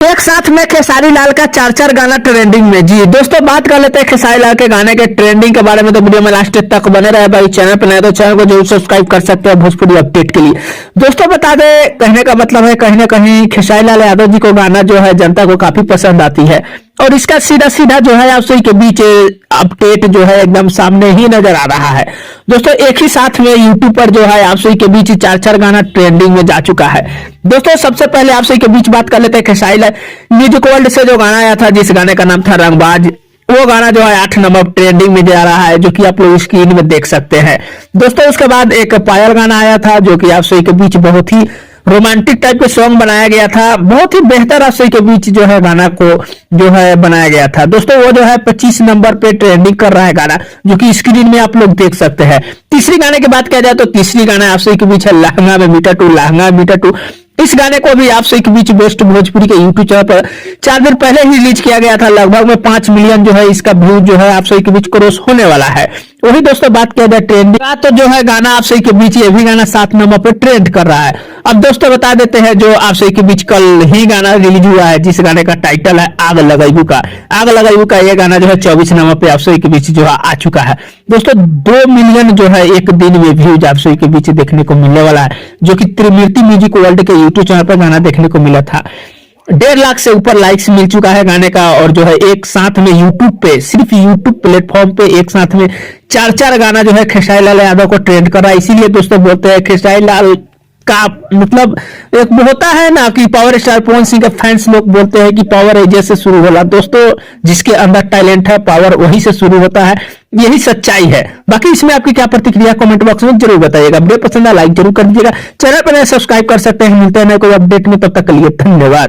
एक साथ में खेसारी लाल का 4 गाना ट्रेंडिंग में। जी दोस्तों, बात कर लेते हैं खेसारी लाल के गाने के ट्रेंडिंग के बारे में। तो वीडियो में लास्ट तक बने रहे भाई। चैनल पर नए तो चैनल को जरूर सब्सक्राइब कर सकते हैं भोजपुरी अपडेट के लिए। दोस्तों बता दें, कहने का मतलब है कहीं ना कहीं खेसारी लाल यादव जी को गाना जो है जनता को काफी पसंद आती है और इसका सीधा सीधा जो है आप सभी के बीच अपडेट जो है एकदम सामने ही नजर आ रहा है। दोस्तों एक ही साथ में यूट्यूब पर जो है आप सभी के बीच 4 गाना ट्रेंडिंग में जा चुका है। दोस्तों सबसे पहले आप सभी के बीच बात कर लेते हैं खेसारी लाल म्यूजिक वर्ल्ड से जो गाना आया था, जिस गाने का नाम था रंगबाज। वो गाना जो है 8 नंबर ट्रेंडिंग में जा रहा है, जो कि आप लोग स्क्रीन में देख सकते हैं। दोस्तों उसके बाद एक पायल गाना आया था, जो कि आप सभी के बीच बहुत ही रोमांटिक टाइप के सॉन्ग बनाया गया था। बहुत ही बेहतर आप सभी के बीच जो है गाना को जो है बनाया गया था। दोस्तों वो जो है 25 नंबर पे ट्रेंडिंग कर रहा है गाना, जो कि स्क्रीन में आप लोग देख सकते हैं। तीसरी गाने की बात किया जाए तो तीसरी गाना आप सभी के बीच है लहंगा में meter two, lehenga meter two. इस गाने को भी आप सभी के बीच बेस्ट भोजपुरी के यूट्यूब चैनल पर 4 दिन पहले ही रिलीज किया गया था। लगभग में 5 मिलियन जो है इसका व्यू जो है आप सभी के बीच क्रॉस होने वाला है। वही दोस्तों बात किया जाए ट्रेंड का, तो जो है गाना आप सभी के बीच ये भी गाना 7 नंबर पर ट्रेंड कर रहा है। अब दोस्तों बता देते हैं जो आप सभी के बीच कल ही गाना रिलीज हुआ है, जिस गाने का टाइटल है आग लगाईबू का। आग लगाईबू का ये गाना जो है 24 नंबर पे आप सभी के बीच जो है आ चुका है। दोस्तों 2 मिलियन जो है एक दिन में व्यूज आप सभी के बीच देखने को मिलने वाला है, जो कि त्रिमूर्ति म्यूजिक वर्ल्ड के यूट्यूब चैनल पर गाना देखने को मिला था। 1.5 लाख से ऊपर लाइक्स मिल चुका है गाने का। और जो है एक साथ में यूट्यूब पे, सिर्फ यूट्यूब प्लेटफॉर्म पे एक साथ में 4 गाना जो है खेसारी लाल यादव को ट्रेंड कर रहा है। इसीलिए दोस्तों बोलते हैं खेसारी लाल का मतलब एक होता है ना कि पावर स्टार पवन सिंह के फैंस लोग बोलते हैं कि पावर एजे से शुरू होला। दोस्तों जिसके अंदर टैलेंट है पावर वही से शुरू होता है, यही सच्चाई है। बाकी इसमें आपकी क्या प्रतिक्रिया कमेंट बॉक्स में जरूर बताइएगा। वीडियो पसंद है लाइक जरूर कर दीजिएगा। चैनल पर नए सब्सक्राइब कर सकते हैं। मिलते हैं नए कोई अपडेट में, तब तक के लिए धन्यवाद।